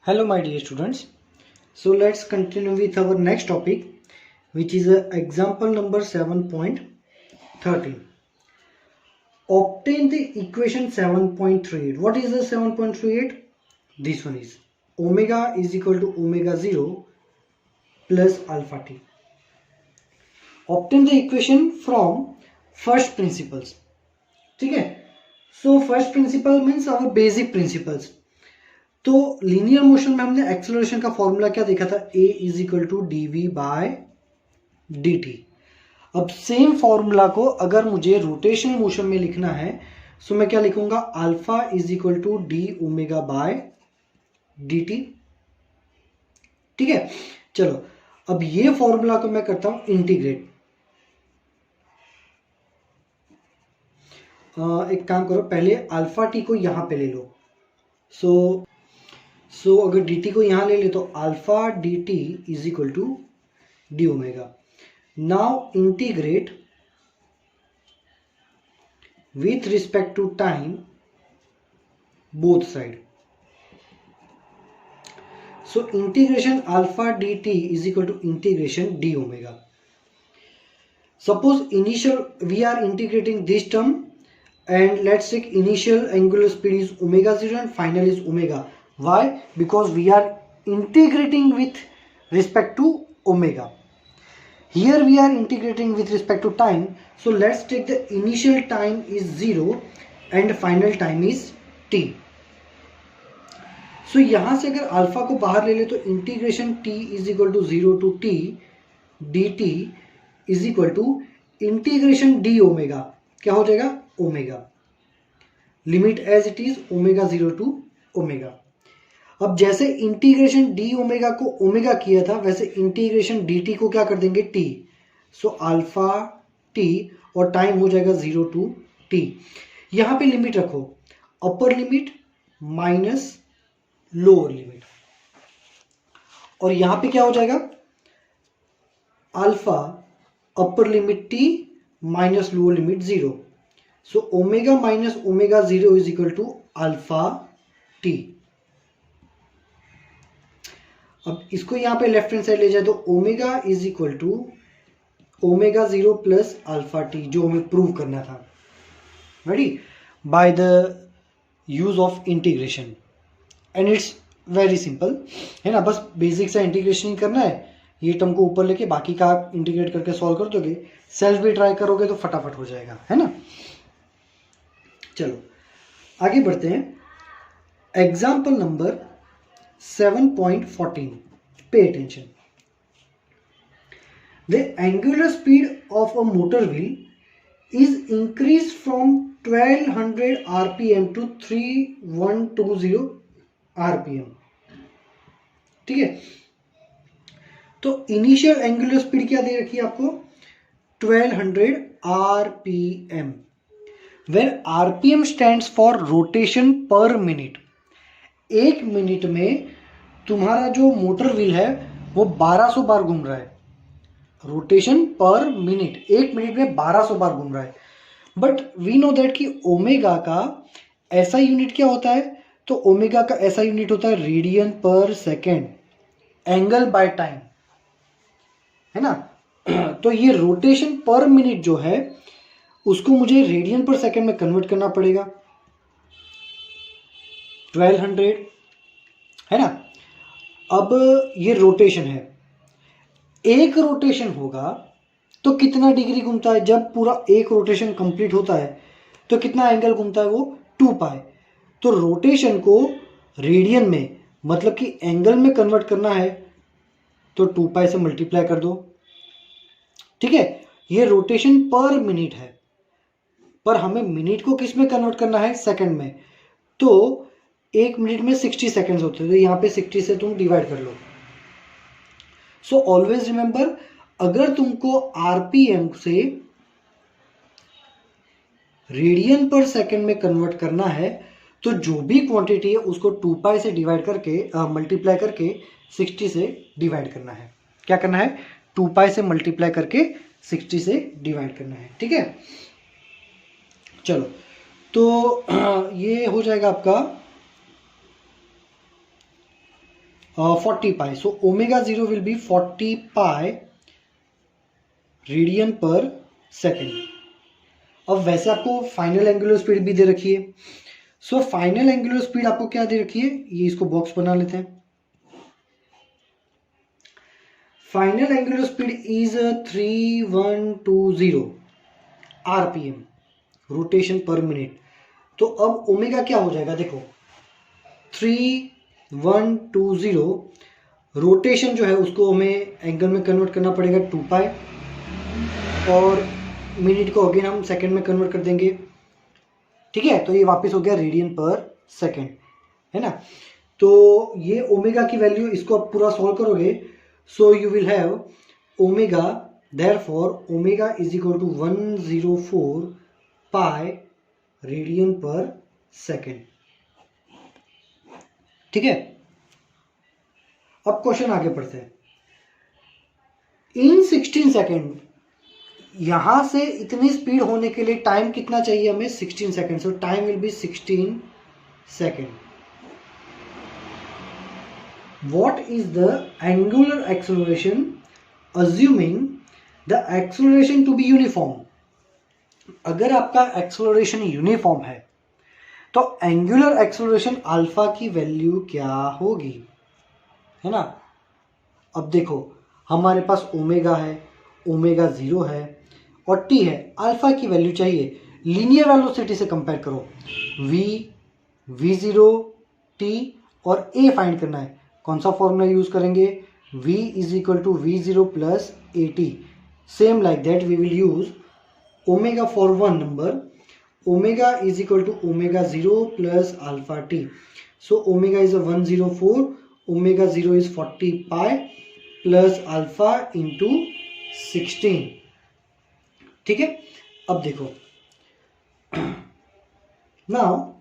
Hello my dear students. So let's continue with our next topic, which is example number 7.13. Obtain the equation 7.38. What is the 7.38? This one is omega is equal to omega 0 plus alpha t. Obtain the equation from first principles. ठीक है. So first principle means our basic principles. तो linear motion में हमने acceleration का formula क्या देखा था, a is equal to d v by d t. अब सेम फॉर्मूला को अगर मुझे रोटेशनल मोशन में लिखना है तो मैं क्या लिखूंगा, alpha is equal to d omega by d t. ठीक है. चलो अब ये फॉर्मूला को मैं करता हूं इंटीग्रेट. एक काम करो, पहले अल्फा टी को यहां पे ले लो. सो अगर डी टी को यहां ले ले तो alpha d t is equal to d omega. Now integrate with respect to time both side. So integration alpha d t is equal to integration d omega. Suppose we are integrating this term and let's take initial angular speed is omega 0 and final is omega. Why? Because we are integrating with respect to omega. Here we are integrating with respect to time. So let's take the initial time is 0 and final time is t. So यहाँ से अगर alpha को बाहर ले ले तो integration t is equal to 0 to t dt is equal to integration d omega. क्या हो जाएगा, omega. Limit as it is omega 0 to omega. अब जैसे इंटीग्रेशन डी ओमेगा को ओमेगा किया था वैसे इंटीग्रेशन डी टी को क्या कर देंगे, टी. सो अल्फा टी और टाइम हो जाएगा 0 टू टी. यहां पे लिमिट रखो, upper limit minus lower limit. और यहां पे क्या हो जाएगा, alpha upper limit t minus lower limit 0. So omega minus omega 0 is equal to alpha t. अब इसको यहां पे लेफ्ट हैंड साइड ले जाए तो omega is equal to omega 0 plus alpha t, जो हमें प्रूव करना था. Ready, by the use of integration. And it's very simple है ना, बस बेसिक सा इंटीग्रेशन ही करना है. ये टर्म को ऊपर लेके बाकी का आप इंटीग्रेट करके सॉल्व कर दोगे. सेल्फ भी ट्राई करोगे तो फटाफट हो जाएगा, है ना. चलो आगे बढ़ते हैं. Example number 7.14. Pay attention. The angular speed of a motor wheel is increase from 1200 RPM to 3120 RPM. ठीक है. तो इनिशियल एंगुलर स्पीड क्या दे रखी है आपको, 1200 RPM. Where RPM stands for rotation per minute. एक मिनट में तुम्हारा जो मोटर व्हील है वो 1200 बार घूम रहा है. रोटेशन पर मिनट, एक मिनट में 1200 बार घूम रहा है. बट वी नो दैट कि ओमेगा का ऐसा यूनिट क्या होता है, तो ओमेगा का ऐसा यूनिट होता है radian per second, angle by time, है ना. तो ये रोटेशन पर मिनट जो है उसको मुझे रेडियन पर सेकेंड में कन्वर्ट करना पड़ेगा. 1200 है ना. अब ये रोटेशन है, एक रोटेशन होगा तो कितना डिग्री घूमता है, जब पूरा एक रोटेशन कंप्लीट होता है तो कितना एंगल घूमता है, वो 2 पाई. तो रोटेशन को रेडियन में मतलब कि एंगल में कन्वर्ट करना है तो 2 पाई से मल्टीप्लाई कर दो. ठीक है. ये रोटेशन पर मिनट है, पर हमें मिनट को किस में कन्वर्ट करना है, सेकंड में. तो एक मिनट में 60 सेकंड्स होते हैं, तो यहाँ पे 60 से तुम डिवाइड कर लो. सो ऑलवेज रिमेंबर, अगर तुमको आरपीएम से रेडियन पर सेकंड में कन्वर्ट करना है तो जो भी क्वांटिटी है उसको 2 पाई से डिवाइड करके मल्टीप्लाई करके 60 से डिवाइड करना है. क्या करना है, 2 पाई से मल्टीप्लाई करके 60 से डिवाइड करना है. ठीक है. चलो तो ये हो जाएगा आपका 40 pi, so omega 0 will be 40 pi radian per second. अब वैसे आपको फाइनल एंगुलर स्पीड भी दे रखी है, सो फाइनल एंगुलर स्पीड आपको क्या दे रखी है, ये इसको बॉक्स बना लेते हैं। Final angular speed is 3120 RPM, rotation per minute. तो अब ओमेगा क्या हो जाएगा, देखो 3120 रोटेशन जो है उसको हमें एंगल में कन्वर्ट करना पड़ेगा 2 पाई, और मिनट को अगेन हम सेकंड में कन्वर्ट कर देंगे, ठीक है। तो ये वापस हो गया रेडियन पर सेकंड, है ना। तो ये ओमेगा की वैल्यू, इसको आप पूरा सॉल्व करोगे, so you will have omega, therefore omega is equal to 104 pi radian per second, ठीक है। अब क्वेश्चन आगे पढ़ते हैं। इन 16 सेकेंड, यहां से इतनी स्पीड होने के लिए टाइम कितना चाहिए हमें, 16 second, so time will be 16 second. What is the angular acceleration assuming the acceleration to be uniform. अगर आपका एक्सेलरेशन यूनिफॉर्म है तो एंगुलर एक्सेलरेशन अल्फा की वैल्यू क्या होगी, है ना। अब देखो हमारे पास ओमेगा है, ओमेगा 0 है और टी है, अल्फा की वैल्यू चाहिए, लीनियर वेलोसिटी से कंपेयर करो, v0 t और a फाइंड करना है। कौन सा फॉर्मूला यूज करेंगे, v is equal to v0 plus a t. Same like that we will use omega for one number, omega is equal to omega 0 plus alpha t. So omega is 104, omega 0 is 40 pi plus alpha into 16, ठीक है। अब देखो now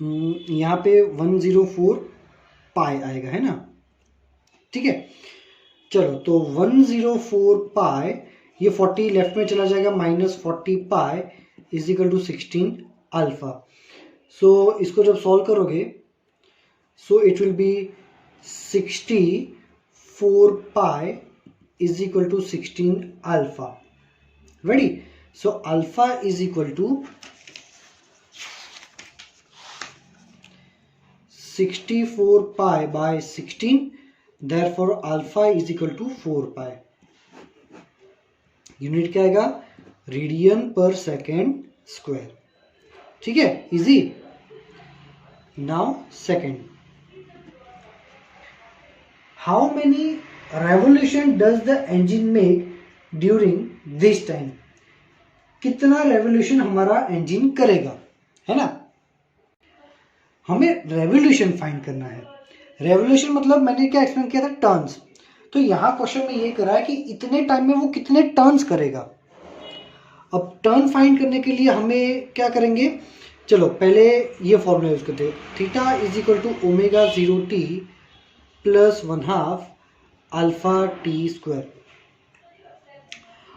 यहां पे 104 पाई आएगा, है ना, ठीक है। चलो तो 104 पाई, ये 40 लेफ्ट में चला जाएगा, minus 40 pi is equal to 16 alpha. So इसको जब सॉल्व करोगे, so it will be 64 pi is equal to 16 alpha. Ready, so alpha is equal to 64 pi by 16, therefore alpha is equal to 4 pi. Unit क्या आएगा, radian per second square, ठीक है, easy. Now second, how many revolution does the engine make during this time. कितना revolution हमारा engine करेगा, है ना। हमें रेवोल्यूशन फाइंड करना है। रेवोल्यूशन मतलब मैंने क्या एक्सप्लेन किया था, टर्न्स। तो यहां क्वेश्चन में ये करा है कि इतने टाइम में वो कितने टर्न्स करेगा। अब टर्न फाइंड करने के लिए हमें क्या करेंगे, चलो पहले ये फॉर्मूला यूज करते हैं, theta is equal to omega 0 t plus 1/2 alpha t square.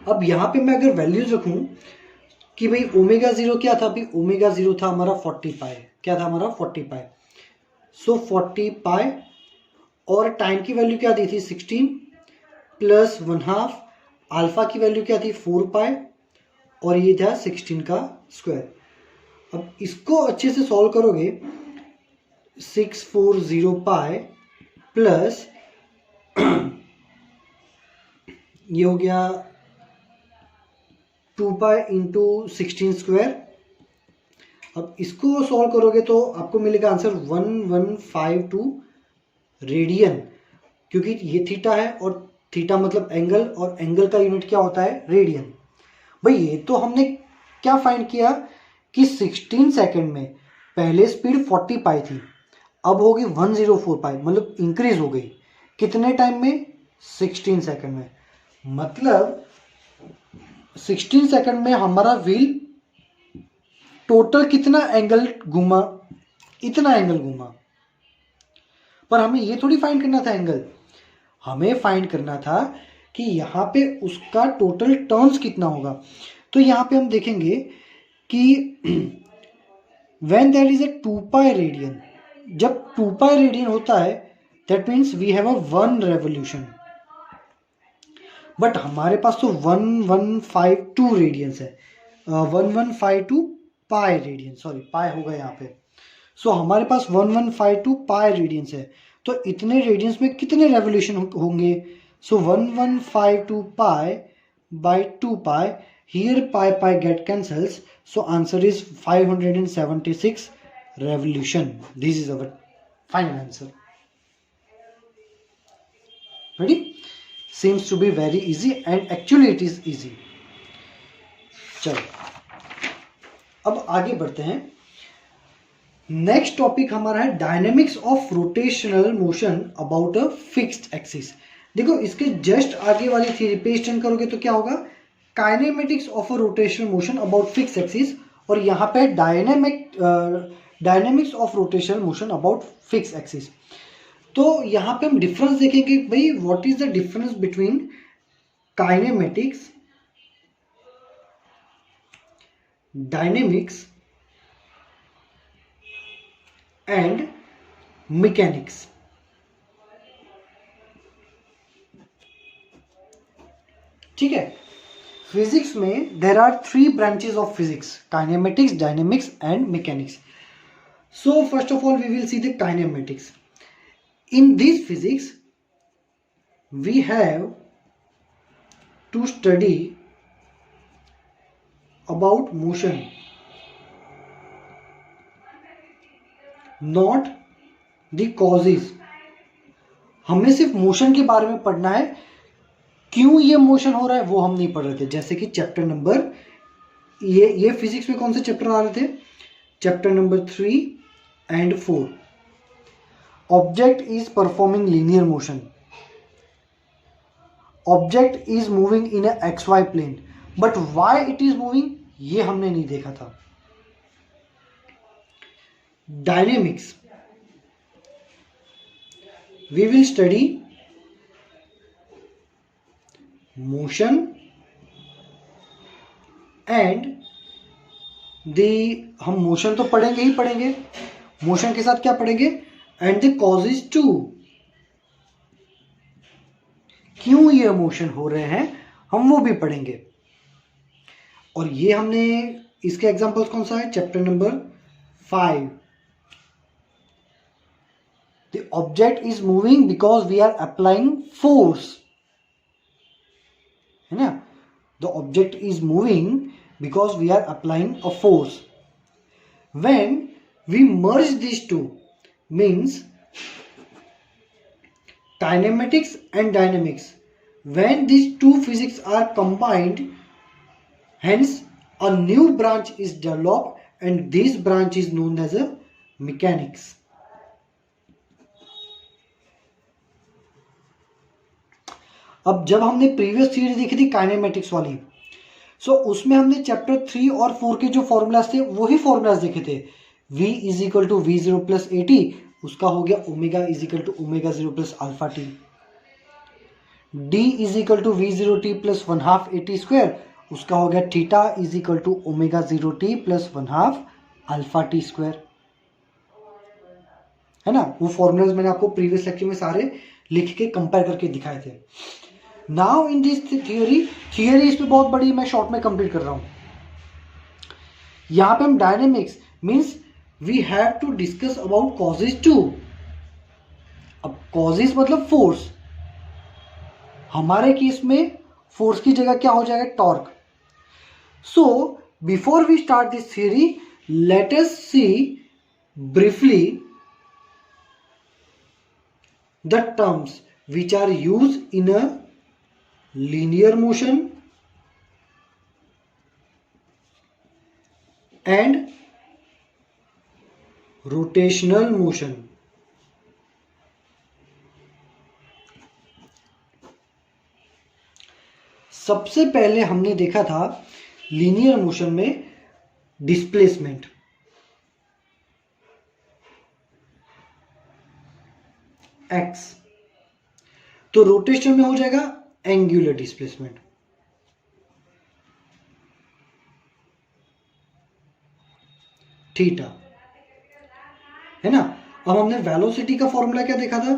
अब यहां पे मैं अगर वैल्यूज रखूं कि भाई ओमेगा 0 क्या था, भाई ओमेगा 0 था हमारा 40 पाई, क्या था हमारा 40 पाई, सो 40 पाई, और टाइम की वैल्यू क्या दी थी 16 प्लस 1/2, अल्फा की वैल्यू क्या थी 4 पाई, और ये था 16 का स्क्वायर। अब इसको अच्छे से सॉल्व करोगे, 640 पाई प्लस ये हो गया 2 पाई इंटू 16 स्क्वायर। अब इसको सॉल्व करोगे तो आपको मिलेगा आंसर 1152 रेडियन, क्योंकि ये थीटा है और थीटा मतलब एंगल, और एंगल का यूनिट क्या होता है, रेडियन। भाई ये तो हमने क्या फाइंड किया कि 16 सेकंड में पहले स्पीड 40 पाई थी, अब होगी 104 पाई, मतलब इंक्रीज हो गई। कितने टाइम में, 16 सेकंड में। मतलब 16 सेकंड में हमारा व्हील टोटल कितना एंगल घूमा, इतना एंगल घूमा। पर हमें ये थोड़ी फाइंड करना था एंगल, हमें फाइंड करना था कि यहाँ पे उसका टोटल टर्न्स कितना होगा। तो यहाँ पे हम देखेंगे कि when there is a 2 pi radian, जब 2 पाई रेडियन होता है that means we have a 1 revolution, but हमारे पास तो 1152 रेडियंस है, 1152 पाई रेडियन, सॉरी पाई होगा यहाँ पे। सो हमारे पास 1152 पाई रेडियंस है, तो इतने रेडियंस में कितने रेवोल्यूशन होंगे? सो 1152 pi by 2 pi, here pi get cancels, so answer is 576 revolution. This is our final answer. Ready? Seems to be very easy and actually it is easy. चलो अब आगे बढ़ते हैं। नेक्स्ट टॉपिक हमारा है dynamics of rotational motion about a fixed axis. देखो इसके just आगे वाली थ्योरी पेज टर्न करोगे तो क्या होगा, kinematics of a rotational motion about fixed axis, और यहाँ पे dynamics of rotational motion about fixed axis. तो यहाँ पे हम डिफरेंस देखेंगे भाई, what is the difference between kinematics, dynamics and mechanics. ठीक है, फिजिक्स में there are 3 branches of physics, kinematics, dynamics and mechanics. So first of all we will see the kinematics. In this physics, we have to study about motion, not the causes. हमें सिर्फ motion के बारे में पढ़ना है, क्यों ये motion हो रहा है वो हम नहीं पढ़ रहे थे। जैसे कि चैप्टर नंबर ये फिजिक्स में कौन से चैप्टर आ रहे थे, chapter number 3 and 4। Object is performing linear motion. Object is moving in a XY plane. But why it is moving, ये हमने नहीं देखा था। Dynamics, we will study motion and हम मोशन तो पढ़ेंगे ही पढ़ेंगे, मोशन के साथ क्या पढ़ेंगे, एंड द कॉजेज टू, क्यों ये मोशन हो रहे हैं हम वो भी पढ़ेंगे। और ये हमने इसके एग्जांपल्स कौन सा है, chapter number 5। The object is moving because we are applying force, है ना, the object is moving because we are applying a force. When we merge this two means kinematics and dynamics, when these two physics are combined, hence a new branch is developed and this branch is known as a mechanics. अब जब हमने previous theory देखी थी kinematics वाली, सो उसमें हमने chapter 3 और 4 के जो फॉर्मूलाज थे वही फॉर्मूलाज देखे थे। V is equal to V0 plus AT, उसका हो गया omega is equal to omega 0 plus alpha t. D is equal to V0T plus 1/2 AT square, उसका हो गया theta is equal to omega 0T plus 1/2 alpha t square, है ना। वो formulas मैंने आपको प्रीवियस लेक्चर में सारे लिख के कंपेयर करके दिखाए थे। नाउ इन दिस थियोरी इस पे बहुत बड़ी, मैं शॉर्ट में कंप्लीट कर रहा हूं। यहां पे हम dynamics means we have to discuss about causes too. अब कॉजेज मतलब फोर्स, हमारे केस में फोर्स की जगह क्या हो जाएगा, torque. So before we start this theory, let us see briefly the terms which are used in a linear motion and rotational motion. सबसे पहले हमने देखा था लीनियर मोशन में डिस्प्लेसमेंट, x, तो रोटेशन में हो जाएगा एंगुलर डिस्प्लेसमेंट, थीटा, है ना। अब हमने वेलोसिटी का फॉर्मूला क्या देखा था,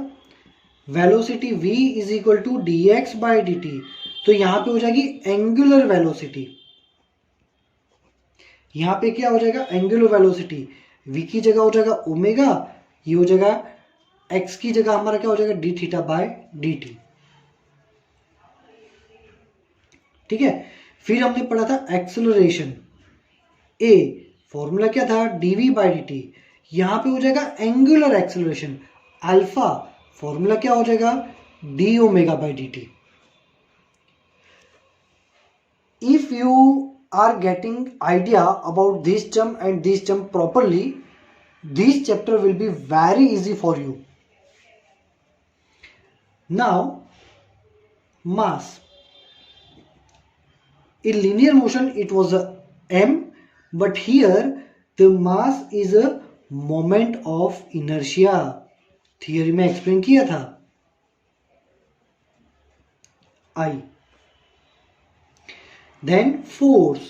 velocity v is equal to dx by dt, तो यहां पे हो जाएगी एंगुलर वेलोसिटी, यहां पे क्या हो जाएगा एंगुलर वेलोसिटी, v की जगह हो जाएगा ओमेगा, ये हो जाएगा x की जगह हमारा क्या हो जाएगा D theta by d t. ठीक है, फिर हमने पढ़ा था एक्सेलरेशन, a फॉर्मूला क्या था dv बाई डी टी, यहां पे हो जाएगा एंगुलर एक्सेलरेशन, अल्फा फॉर्मूला क्या हो जाएगा d omega by d t. If you are getting idea about this term and this term properly, this chapter will be very easy for you. Now mass, in linear motion it was a m, but here the mass is a moment of inertia, theory में explain किया था I। then force,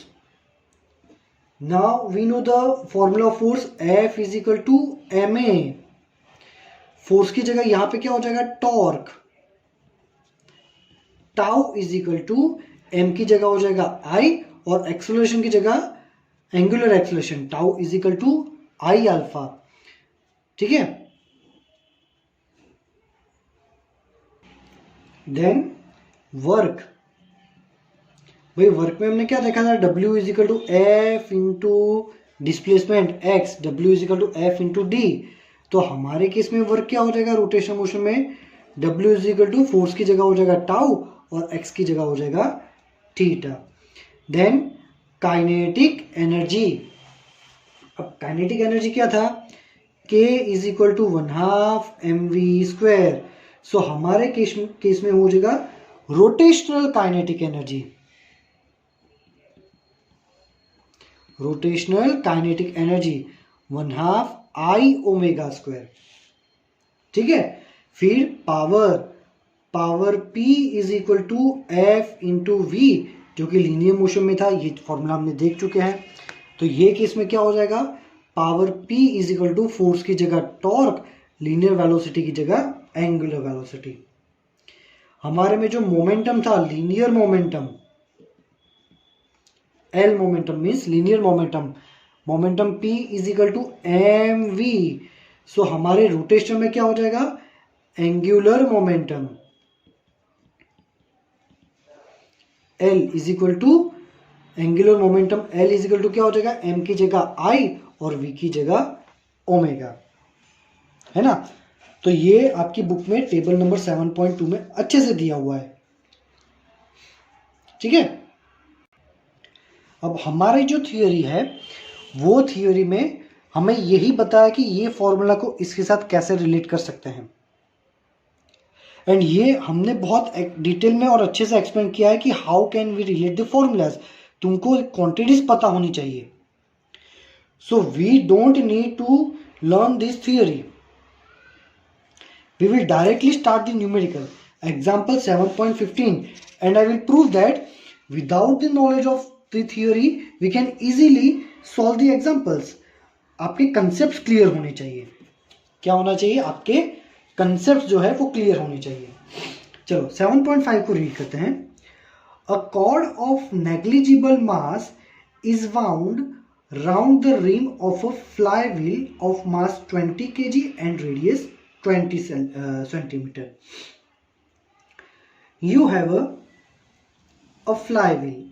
now we know the formula of force, F is equal to ma, force की जगह यहां पे क्या हो जाएगा torque, tau is equal to m की जगह हो जाएगा आई, और एक्सेलरेशन की जगह angular acceleration tau is equal to I alpha. ठीक है, देन वर्क, भाई वर्क में हमने क्या देखा था, W is equal to F into displacement x, W is equal to F into d, तो हमारे केस में वर्क क्या हो जाएगा रोटेशन मोशन में, W is equal to force की जगह हो जाएगा टाउ और x की जगह हो जाएगा थीटा। देन काइनेटिक एनर्जी, अब काइनेटिक एनर्जी क्या था, K is equal to 1/2 mv², so हमारे केस में हो जाएगा rotational kinetic energy, rotational kinetic energy 1/2 I ω²। ठीक है, फिर power, power P is equal to F into v, जो कि लीनियर मोशन में था, ये फॉर्मूला हमने देख चुके हैं, तो ये केस में क्या हो जाएगा power P is equal to force की जगह टॉर्क, लीनियर वेलोसिटी की जगह एंगुलर वेलोसिटी। हमारे में जो मोमेंटम था linear momentum, L momentum means linear momentum, momentum P is equal to m v, so हमारे रोटेशन में क्या हो जाएगा angular momentum, L is equal to angular momentum, L is equal to क्या हो जाएगा M की जगह I और V की जगह ओमेगा, है ना। तो ये आपकी बुक में टेबल नंबर 7.2 में अच्छे से दिया हुआ है। ठीक है, अब हमारी जो थियोरी है वो थियोरी में हमें यही बताया कि ये फॉर्मूला को इसके साथ कैसे रिलेट कर सकते हैं, एंड ये हमने बहुत डिटेल में और अच्छे से एक्सप्लेन किया है कि how can we relate the formulas, तुमको क्वांटिटीज पता होनी चाहिए। So we don't need to learn this theory, we will directly start the numerical example 7.15, and I will prove that without the knowledge of the theory we can easily solve the examples। आपके concept clear होने चाहिए, क्या होना चाहिए आपके concept जो है वो क्लियर होने चाहिए। चलो 7.5 को रीड करते हैं। A cord of negligible mass is wound round the rim of a flywheel of mass 20 kg and radius 20 centimeter। You have a flywheel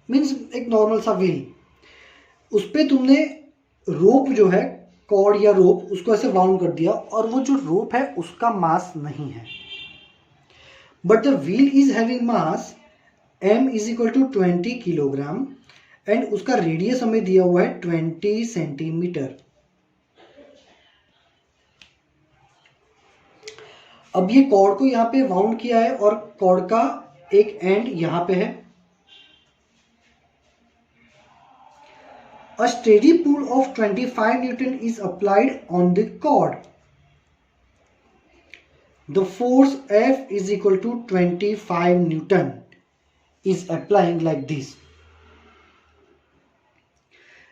means एक नॉर्मल सा व्हील, उस पर तुमने रोप जो है कॉर्ड या रोप उसको ऐसे वाउंड कर दिया, और वो जो रोप है उसका मास नहीं है, but the wheel is having mass m is equal to 20 kilogram and उसका रेडियस हमें दिया हुआ है 20 सेंटीमीटर। अब ये कॉर्ड को यहाँ पे वाउंड किया है और कॉर्ड का एक एंड यहाँ पे है। A steady pull of 25 Newton is applied on the cord. The force F is equal to 25 Newton is applying like this.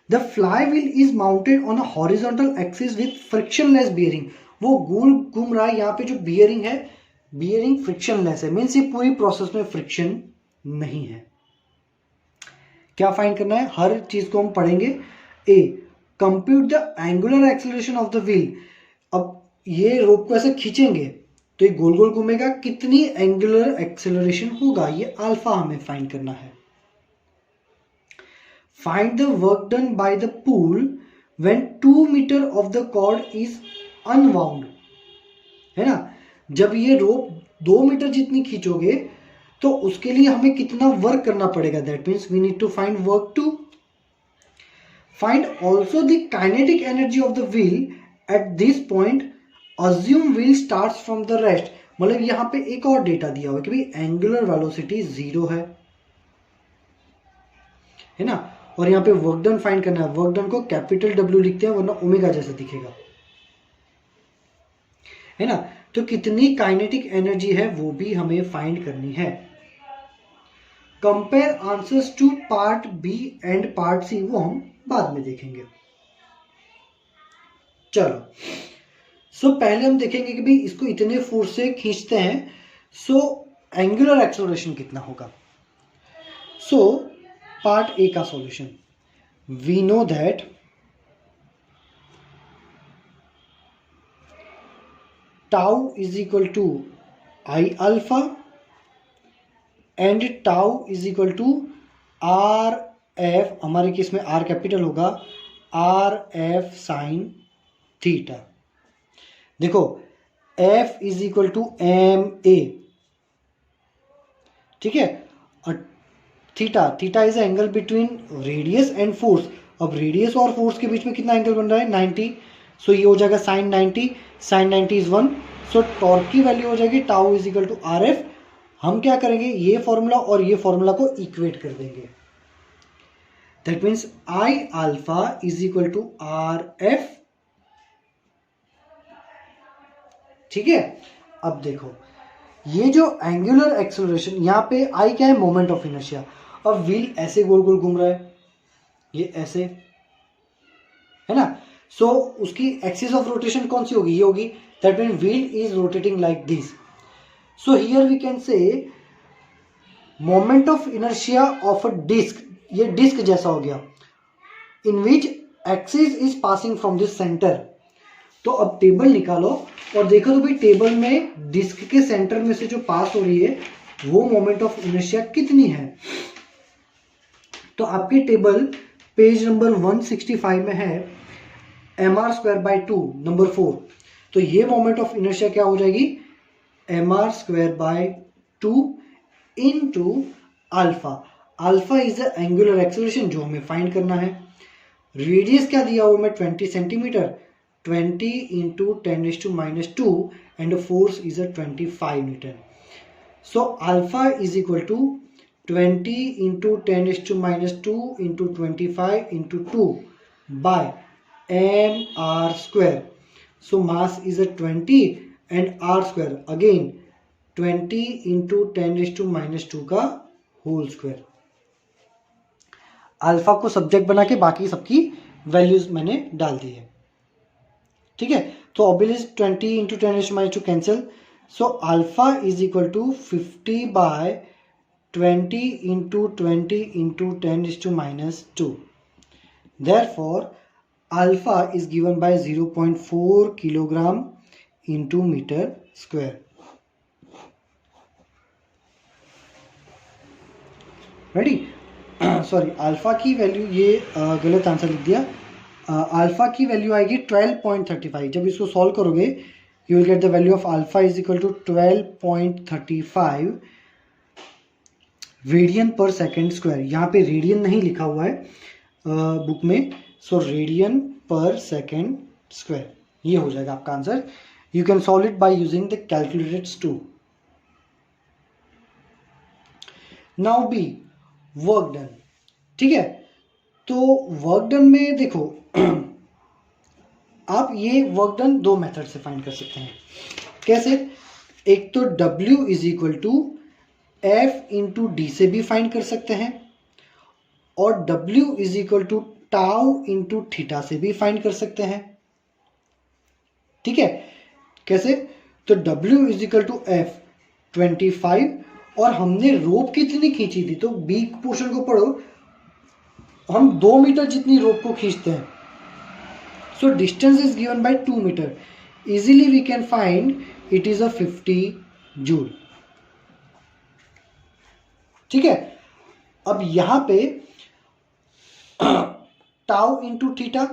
The flywheel is mounted on a horizontal axis with frictionless bearing. वो गोल घूम रहा है। यहाँ पे जो bearing है, bearing frictionless है, means ये पूरी प्रोसेस में फ्रिक्शन नहीं है। क्या फाइंड करना है, हर चीज को हम पढ़ेंगे। A, compute the angular acceleration of the wheel. अब ये रोप को ऐसे खींचेंगे तो ये गोल गोल घूमेगा, कितनी एंगुलर एक्सेलरेशन होगा, ये अल्फा हमें फाइंड करना है। Find the work done by the pull when 2 metre of the cord is unwound, है ना। जब ये रोप 2 मीटर जितनी खींचोगे तो उसके लिए हमें कितना वर्क करना पड़ेगा, that means we need to find work too. Find also the kinetic energy of the wheel at this point, assume wheel starts from the rest. मतलब यहां पे एक और डेटा दिया हुआ कि भाई एंगुलर वेलोसिटी 0 है ना, और यहाँ पे वर्क डन फाइंड करना है। वर्क डन को कैपिटल W लिखते हैं वरना ओमेगा जैसा दिखेगा, है ना। तो कितनी काइनेटिक एनर्जी है वो भी हमें फाइंड करनी है। Compare answers to part B and part C, वो हम बाद में देखेंगे। चलो, सो पहले हम देखेंगे कि भाई इसको इतने फोर्स से खींचते हैं, सो एंगुलर एक्सेलरेशन कितना होगा। सो पार्ट ए का solution, we know that tau is equal to I alpha and tau is equal to R F, हमारे केस में आर कैपिटल होगा, आर एफ साइन थीटा। देखो F is equal to M A, ठीक है, और theta, theta is angle between radius and force. अब radius और force के बीच में कितना एंगल बन रहा है, 90, सो ये हो जाएगा sine 90, sine 90 is 1, so torque की वैल्यू हो जाएगी tau is equal to R F. हम क्या करेंगे, ये फॉर्मूला और ये फॉर्मूला को इक्वेट कर देंगे, that means I alpha is equal to R F, ठीक है। अब देखो ये जो एंगुलर एक्सेलरेशन, यहाँ पे आई क्या है, मोमेंट ऑफ इनर्शिया। अब व्हील ऐसे गोल गोल घूम रहा है, ये ऐसे, है ना, सो उसकी एक्सिस ऑफ रोटेशन कौन सी होगी, ये होगी, that mean wheel is rotating like this. So here we can say moment of inertia of a disc, ये डिस्क जैसा हो गया, in which axis is passing from this centre. तो अब टेबल निकालो और देखो तो भाई टेबल में डिस्क के सेंटर में से जो पास हो रही है वो मोमेंट ऑफ इनर्शिया कितनी है। तो आपकी टेबल पेज नंबर 165 में है mr²/2 नंबर 4। तो ये मोमेंट ऑफ इनर्शिया क्या हो जाएगी, mr²/2 into alpha. Alpha is the angular acceleration जो हमें फाइंड करना है। रेडियस क्या दिया हुआ है, 20 centimetre, 20 into 10⁻², and force is a 25 Newton. So alpha is equal to 20 into 10⁻² into 25 into 2 by mr². So mass is a 20 and r² again 20 into 10⁻² का whole square. Alpha को सब्जेक्ट बना के बाकी सबकी वैल्यूज मैंने डाल दी है, ठीक है। तो obviously 20 into 10⁻² cancel, so alpha is equal to 50 by 20 into 20 into 10⁻²। Therefore alpha is given by 0.4 kilogram into metre square. Ready, sorry alpha की वैल्यू, ये गलत आंसर लिख दिया। अल्फा की वैल्यू आएगी 12.35। जब इसको सॉल्व करोगे you will get the value of alpha is equal to 12.35 radian per second square. यहाँ पे रेडियन नहीं लिखा हुआ है बुक में, so radian per second square, ये हो जाएगा आपका answer. You can solve it by using the calculators too. Now B work done, ठीक है। तो वर्क डन में देखो आप ये वर्क डन दो मेथड से फाइंड कर सकते हैं। कैसे, एक तो W is equal to F into D से भी फाइंड कर सकते हैं, और W is equal to tau into theta से भी फाइंड कर सकते हैं, ठीक है। कैसे? तो W is equal to F 25 और हमने रोप कितनी खींची थी, तो बी पोर्शन को पढ़ो, हम 2 मीटर जितनी रोप को खींचते हैं. So distance is given by 2 metre. Easily we can find it is a 50 joule. ठीक है. अब यहां पे tau into theta,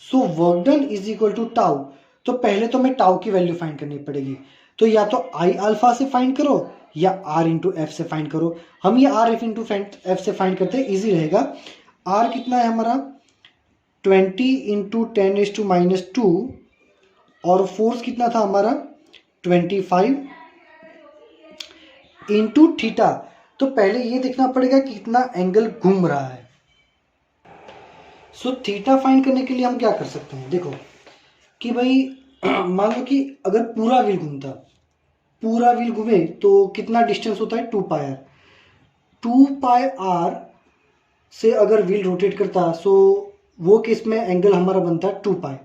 so work done is equal to tau. तो पहले तो मैं टाउ की वैल्यू फाइंड करनी पड़ेगी. तो या तो आई अल्फा से फाइंड करो या आर इंटू एफ से फाइंड करो. हम ये आर एफ इंटू एफ से फाइंड करते हैं, इजी रहेगा. आर कितना है हमारा 20 इंटू 10⁻², और फोर्स कितना था हमारा 25 इंटू थीटा. तो पहले ये देखना पड़ेगा कि कितना एंगल घूम रहा है. सो थीटा फाइंड करने के लिए हम क्या कर सकते हैं, देखो कि भाई मान लो कि अगर पूरा व्हील घूमता, पूरा व्हील घूमे तो कितना डिस्टेंस होता है 2 पाई आर. 2 पाई आर से अगर व्हील रोटेट करता, सो वो केस में एंगल हमारा बनता है 2 पाई.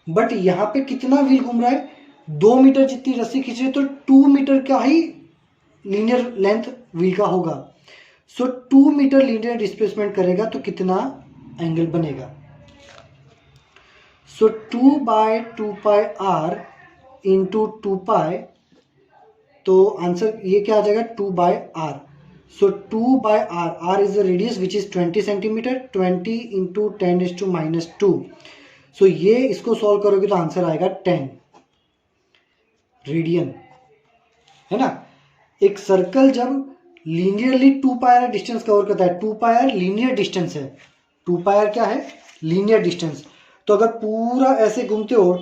बट यहाँ पे कितना व्हील घूम रहा है, 2 मीटर जितनी रस्सी खींच रही है, तो 2 मीटर का ही लीनियर लेंथ व्हील का होगा. सो 2 मीटर लीनियर डिस्प्लेसमेंट करेगा तो कितना एंगल बनेगा. So 2 by 2 pi R into 2 pi, तो आंसर ये क्या आ जाएगा 2 by R. So 2 by R, R is the radius which is 20 centimetre. 20 into 10⁻². So ये इसको सॉल्व करोगे तो आंसर आएगा 10 रेडियन, है ना. एक सर्कल जब linearly 2 pi R distance cover करता है, 2 पाई आर लीनियर डिस्टेंस है. 2 पाई आर क्या है, लीनियर डिस्टेंस. तो अगर पूरा ऐसे घूमते हो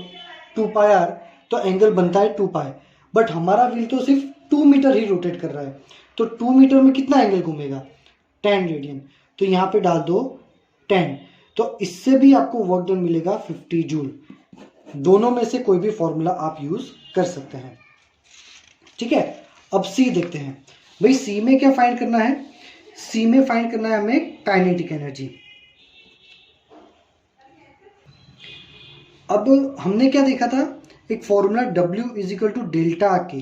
2 पाई आर तो एंगल बनता है 2 पाई. बट हमारा व्हील तो सिर्फ 2 मीटर ही रोटेट कर रहा है, तो 2 मीटर में कितना एंगल घूमेगा 10 रेडियन. तो यहाँ पे डाल दो 10. तो इससे भी आपको वर्क डन मिलेगा 50 जूल. दोनों में से कोई भी फॉर्मूला आप यूज कर सकते हैं. ठीक है. अब सी देखते हैं. भाई सी में क्या फाइंड करना है, सी में फाइंड करना है हमें काइनेटिक एनर्जी. अब हमने क्या देखा था, एक formula W is equal to delta K,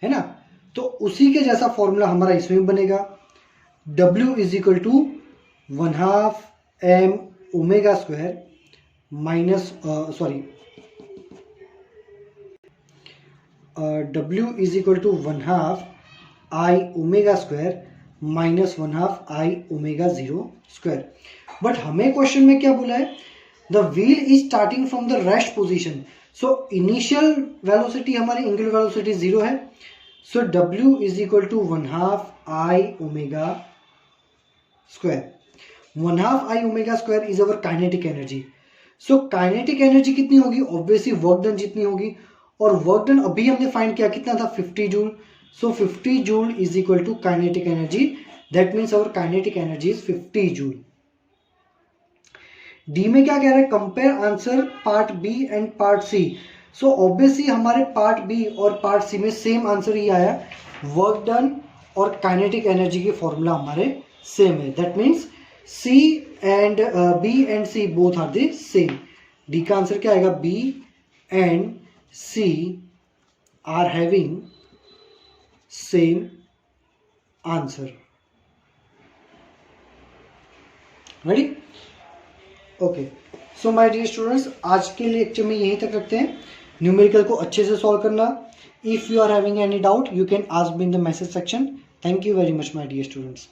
है ना. तो उसी के जैसा फॉर्मूला हमारा इसमें बनेगा. W is equal to 1/2 m omega square minus W is equal to 1/2 I omega square minus 1/2 I omega 0 square. But हमें क्वेश्चन में क्या बोला है, the wheel is starting from the rest position. So initial velocity हमारी angular velocity 0 है. So W is equal to 1/2 I omega square. 1/2 I omega square is our kinetic energy. So kinetic energy कितनी होगी, obviously work done जितनी होगी. और work done अभी हमने find किया कितना था 50 joule. So 50 joule is equal to kinetic energy. That means our kinetic energy is 50 joule. D में क्या कह रहा है, compare answer part B and part C. So obviously हमारे पार्ट बी और पार्ट सी में सेम आंसर ही आया. वर्क डन और काइनेटिक एनर्जी के फॉर्मूला हमारे सेम है. That means C and B and C both are the same. D का आंसर क्या आएगा, B and C are having same answer. Ready. Okay. So my dear students, आज के lecture में यहीं तक रखते हैं. न्यूमेरिकल को अच्छे से सॉल्व करना. If you are having any doubt you can ask me in the message section. Thank you very much my dear students.